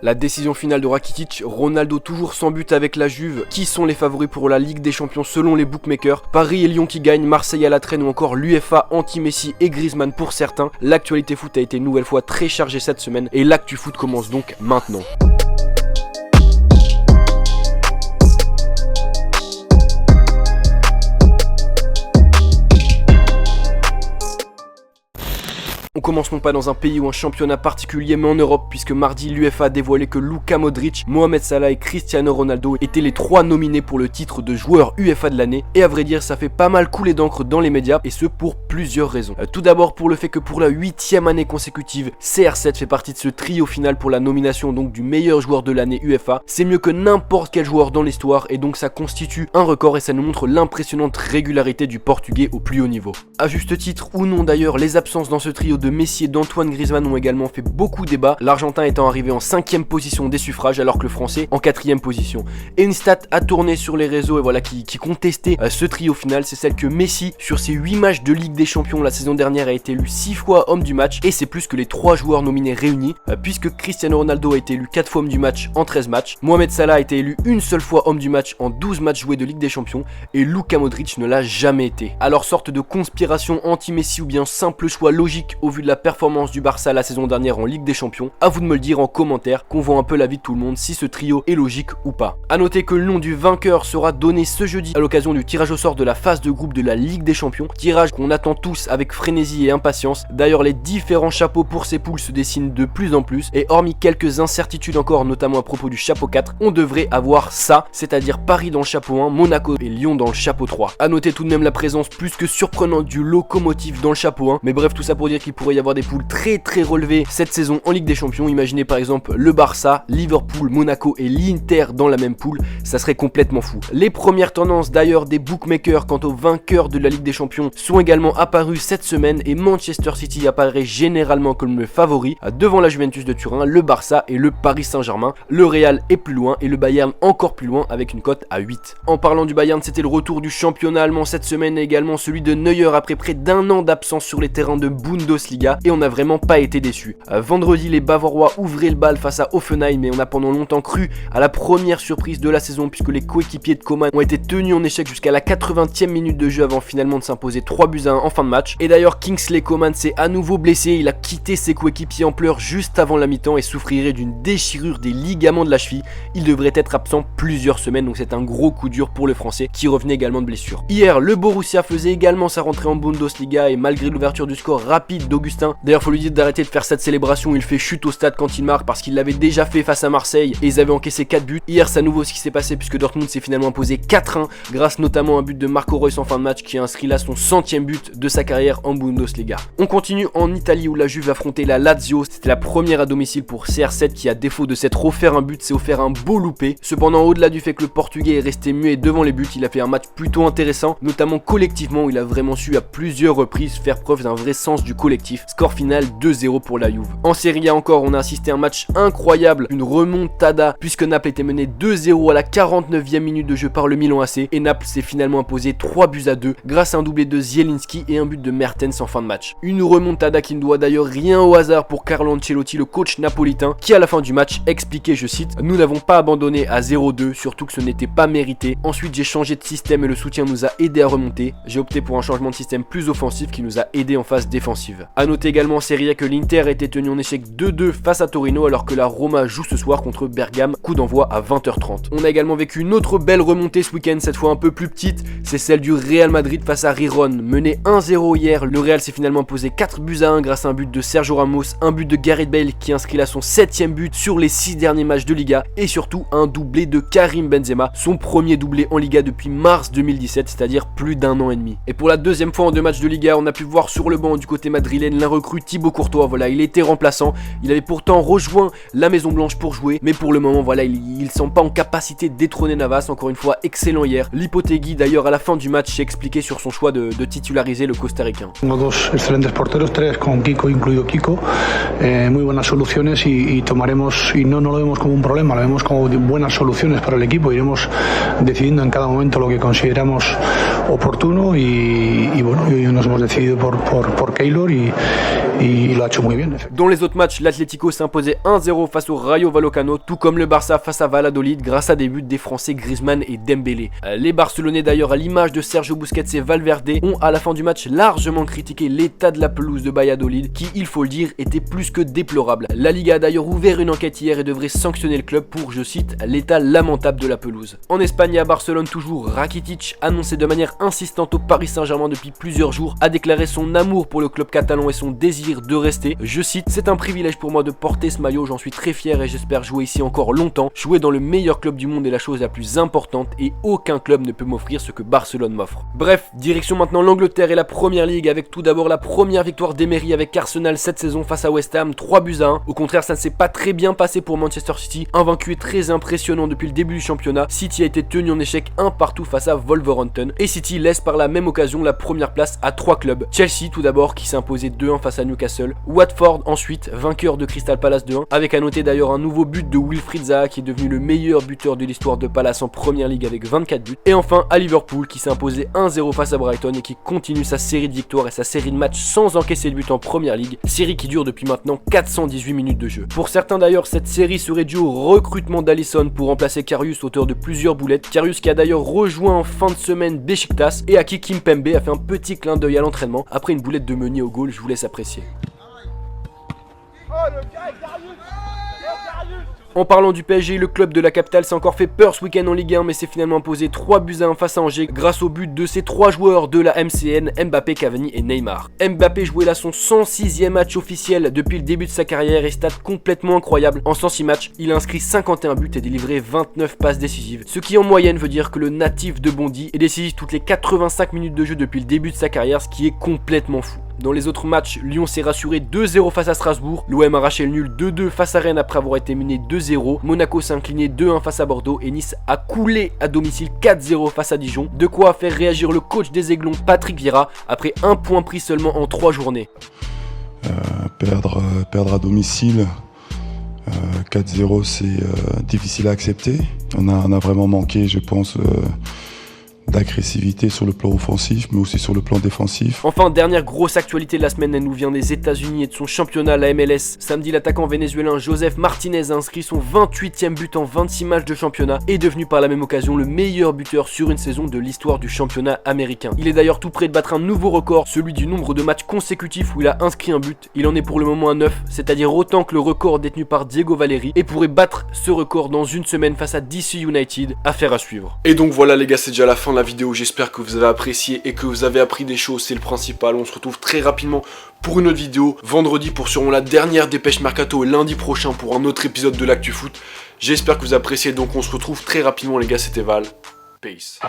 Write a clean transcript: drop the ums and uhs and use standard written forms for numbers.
La décision finale de Rakitic, Ronaldo toujours sans but avec la Juve, qui sont les favoris pour la Ligue des Champions selon les bookmakers, Paris et Lyon qui gagnent, Marseille à la traîne ou encore l'UEFA anti-Messi et Griezmann pour certains. L'actualité foot a été une nouvelle fois très chargée cette semaine et l'actu foot commence donc maintenant. On commence non pas dans un pays ou un championnat particulier mais en Europe, puisque mardi l'UEFA a dévoilé que Luka Modric, Mohamed Salah et Cristiano Ronaldo étaient les 3 nominés pour le titre de joueur UEFA de l'année. Et à vrai dire ça fait pas mal couler d'encre dans les médias, et ce pour plusieurs raisons. Tout d'abord pour le fait que pour la 8e année consécutive, CR7 fait partie de ce trio final pour la nomination donc du meilleur joueur de l'année UEFA. C'est mieux que n'importe quel joueur dans l'histoire, et donc ça constitue un record et ça nous montre l'impressionnante régularité du portugais au plus haut niveau. À juste titre ou non d'ailleurs, les absences dans ce trio de Messi et d'Antoine Griezmann ont également fait beaucoup débat, l'Argentin étant arrivé en 5e position des suffrages alors que le Français en 4e position. Et une stat a tourné sur les réseaux et voilà qui contestait ce trio final, c'est celle que Messi sur ses 8 matchs de Ligue des Champions la saison dernière a été élu 6 fois homme du match, et c'est plus que les 3 joueurs nominés réunis, puisque Cristiano Ronaldo a été élu 4 fois homme du match en 13 matchs, Mohamed Salah a été élu une seule fois homme du match en 12 matchs joués de Ligue des Champions, et Luka Modric ne l'a jamais été. Alors sorte de conspiration anti-Messi ou bien simple choix logique au vu de la performance du Barça la saison dernière en Ligue des Champions, à vous de me le dire en commentaire, qu'on voit un peu l'avis de tout le monde si ce trio est logique ou pas. A noter que le nom du vainqueur sera donné ce jeudi à l'occasion du tirage au sort de la phase de groupe de la Ligue des Champions, tirage qu'on attend tous avec frénésie et impatience. D'ailleurs les différents chapeaux pour ces poules se dessinent de plus en plus, et hormis quelques incertitudes encore, notamment à propos du chapeau 4, on devrait avoir ça, c'est-à-dire Paris dans le chapeau 1, Monaco et Lyon dans le chapeau 3. A noter tout de même la présence plus que surprenante du Lokomotiv dans le chapeau 1, mais bref tout ça pour dire qu'il pourrait y avoir des poules très relevées cette saison en Ligue des Champions. Imaginez par exemple le Barça, Liverpool, Monaco et l'Inter dans la même poule, ça serait complètement fou. Les premières tendances d'ailleurs des bookmakers quant aux vainqueurs de la Ligue des Champions sont également apparues cette semaine, et Manchester City apparaît généralement comme le favori devant la Juventus de Turin, le Barça et le Paris Saint-Germain. Le Real est plus loin et le Bayern encore plus loin avec une cote à 8. En parlant du Bayern, c'était le retour du championnat allemand cette semaine et également celui de Neuer après près d'un an d'absence sur les terrains de Bundesliga, et on n'a vraiment pas été déçus. Vendredi, les Bavarois ouvraient le bal face à Hoffenheim, mais on a pendant longtemps cru à la première surprise de la saison puisque les coéquipiers de Coman ont été tenus en échec jusqu'à la 80e minute de jeu avant finalement de s'imposer 3-1 en fin de match. Et d'ailleurs Kingsley Coman s'est à nouveau blessé, il a quitté ses coéquipiers en pleurs juste avant la mi-temps et souffrirait d'une déchirure des ligaments de la cheville. Il devrait être absent plusieurs semaines, donc c'est un gros coup dur pour le français qui revenait également de blessure. Hier, le Borussia faisait également sa rentrée en Bundesliga, et malgré l'ouverture du score rapide d'Augustin, d'ailleurs faut lui dire d'arrêter de faire cette célébration où il fait chute au stade quand il marque, parce qu'il l'avait déjà fait face à Marseille et ils avaient encaissé 4 buts. Hier c'est à nouveau ce qui s'est passé puisque Dortmund s'est finalement imposé 4-1 grâce notamment à un but de Marco Reus en fin de match qui a inscrit là son 100e but de sa carrière en Bundesliga. On continue en Italie où la Juve affrontait la Lazio, c'était la première à domicile pour CR7 qui, à défaut de s'être offert un but, s'est offert un beau loupé. Cependant au-delà du fait que le Portugais est resté muet devant les buts, il a fait un match plutôt intéressant, notamment collectivement où il a vraiment su à plusieurs reprises faire preuve d'un vrai sens du collectif. Score final 2-0 pour la Juve. En Serie A encore, on a assisté à un match incroyable, une remontada puisque Naples était mené 2-0 à la 49e minute de jeu par le Milan AC, et Naples s'est finalement imposé 3-2 grâce à un doublé de Zielinski et un but de Mertens en fin de match. Une remontada qui ne doit d'ailleurs rien au hasard pour Carlo Ancelotti, le coach napolitain, qui à la fin du match expliquait, je cite: "Nous n'avons pas abandonné à 0-2, surtout que ce n'était pas mérité. Ensuite j'ai changé de système et le soutien nous a aidé à remonter. J'ai opté pour un changement de système plus offensif qui nous a aidé en phase défensive." A noter également en Serie A que l'Inter était tenu en échec 2-2 face à Torino alors que la Roma joue ce soir contre Bergame, coup d'envoi à 20h30. On a également vécu une autre belle remontée ce week-end, cette fois un peu plus petite, c'est celle du Real Madrid face à Riron. Mené 1-0 hier, le Real s'est finalement imposé 4-1 grâce à un but de Sergio Ramos, un but de Gareth Bale qui inscrit là son 7e but sur les 6 derniers matchs de Liga, et surtout un doublé de Karim Benzema, son premier doublé en Liga depuis mars 2017, c'est-à-dire plus d'un an et demi. Et pour la deuxième fois en 2 matchs de Liga, on a pu voir sur le banc du côté madrilène la recrue Thibaut Courtois. Voilà, il était remplaçant, il avait pourtant rejoint la Maison Blanche pour jouer, mais pour le moment voilà, il semble pas en capacité de détrôner Navas. Encore une fois excellent hier. Lopetegui d'ailleurs à la fin du match s'est expliqué sur son choix de titulariser le Costaricain. Tengo dos excelentes porteros, tres con Kiko, incluido Kiko, muy buenas soluciones y tomaremos, y no lo vemos como un problema, lo vemos como buenas soluciones para el equipo. Iremos decidiendo en cada momento lo que consideramos oportuno y bueno, bueno, hoy nos hemos decidido por Keylor y lo ha hecho muy bien. Dans les autres matchs, l'Atlético s'imposait 1-0 face au Rayo Vallecano, tout comme le Barça face à Valladolid grâce à des buts des Français Griezmann et Dembélé. Les Barcelonais d'ailleurs, à l'image de Sergio Busquets et Valverde, ont à la fin du match largement critiqué l'état de la pelouse de Valladolid qui, il faut le dire, était plus que déplorable. La Liga a d'ailleurs ouvert une enquête hier et devrait sanctionner le club pour, je cite, l'état lamentable de la pelouse. En Espagne et à Barcelone toujours, Rakitic, annoncé de manière insistante au Paris Saint-Germain depuis plusieurs jours, a déclaré son amour pour le club catalan et son désir de rester. Je cite, c'est un privilège pour moi de porter ce maillot, j'en suis très fier et j'espère jouer ici encore longtemps. Jouer dans le meilleur club du monde est la chose la plus importante et aucun club ne peut m'offrir ce que Barcelone m'offre. Bref, direction maintenant l'Angleterre et la Première Ligue avec tout d'abord la première victoire d'Emery avec Arsenal cette saison face à West Ham, 3-1. Au contraire, ça ne s'est pas très bien passé pour Manchester City, invaincu et très impressionnant depuis le début du championnat. City a été tenu en échec 1 partout face à Wolverhampton et City laisse par la même occasion la première place à 3 clubs. Chelsea tout d'abord qui s'est imposé 2-1 face à Newcastle, Watford ensuite vainqueur de Crystal Palace 2-1, avec à noter d'ailleurs un nouveau but de Wilfried Zaha qui est devenu le meilleur buteur de l'histoire de Palace en Première Ligue avec 24 buts, et enfin à Liverpool qui s'est imposé 1-0 face à Brighton et qui continue sa série de victoires et sa série de matchs sans encaisser de but en Première Ligue, série qui dure depuis maintenant 418 minutes de jeu. Pour certains d'ailleurs, cette série serait due au recrutement d'Alisson pour remplacer Karius, auteur de plusieurs boulettes. Karius qui a d'ailleurs rejoint en fin de semaine Besiktas et à qui Kimpembe a fait un petit clin d'œil à l'entraînement après une boulette de Meunier au goal, je vous laisse apprécier. En parlant du PSG, le club de la capitale s'est encore fait peur ce week-end en Ligue 1 mais s'est finalement imposé 3-1 face à Angers grâce au but de ses 3 joueurs de la MCN, Mbappé, Cavani et Neymar. Mbappé jouait là son 106e match officiel depuis le début de sa carrière et stats complètement incroyable. En 106 matchs, il a inscrit 51 buts et délivré 29 passes décisives, ce qui en moyenne veut dire que le natif de Bondy est décisif toutes les 85 minutes de jeu depuis le début de sa carrière, ce qui est complètement fou. Dans les autres matchs, Lyon s'est rassuré 2-0 face à Strasbourg, l'OM a arraché le nul 2-2 face à Rennes après avoir été mené 2-0, Monaco s'est incliné 2-1 face à Bordeaux et Nice a coulé à domicile 4-0 face à Dijon, de quoi faire réagir le coach des Aiglons Patrick Vieira après un point pris seulement en 3 journées. Perdre à domicile 4-0 c'est difficile à accepter, on a vraiment manqué je pense d'agressivité sur le plan offensif mais aussi sur le plan défensif. Enfin, dernière grosse actualité de la semaine, elle nous vient des États-Unis et de son championnat, la MLS. Samedi, l'attaquant vénézuélien Joseph Martinez a inscrit son 28e but en 26 matchs de championnat et est devenu par la même occasion le meilleur buteur sur une saison de l'histoire du championnat américain. Il est d'ailleurs tout près de battre un nouveau record, celui du nombre de matchs consécutifs où il a inscrit un but. Il en est pour le moment à 9, c'est-à-dire autant que le record détenu par Diego Valeri, et pourrait battre ce record dans une semaine face à DC United. Affaire à suivre. Et donc voilà les gars, c'est déjà la fin de la vidéo, j'espère que vous avez apprécié et que vous avez appris des choses, c'est le principal. On se retrouve très rapidement pour une autre vidéo, vendredi pour sûrement la dernière dépêche mercato et lundi prochain pour un autre épisode de l'Actu Foot. J'espère que vous appréciez, donc on se retrouve très rapidement les gars, c'était Val, peace.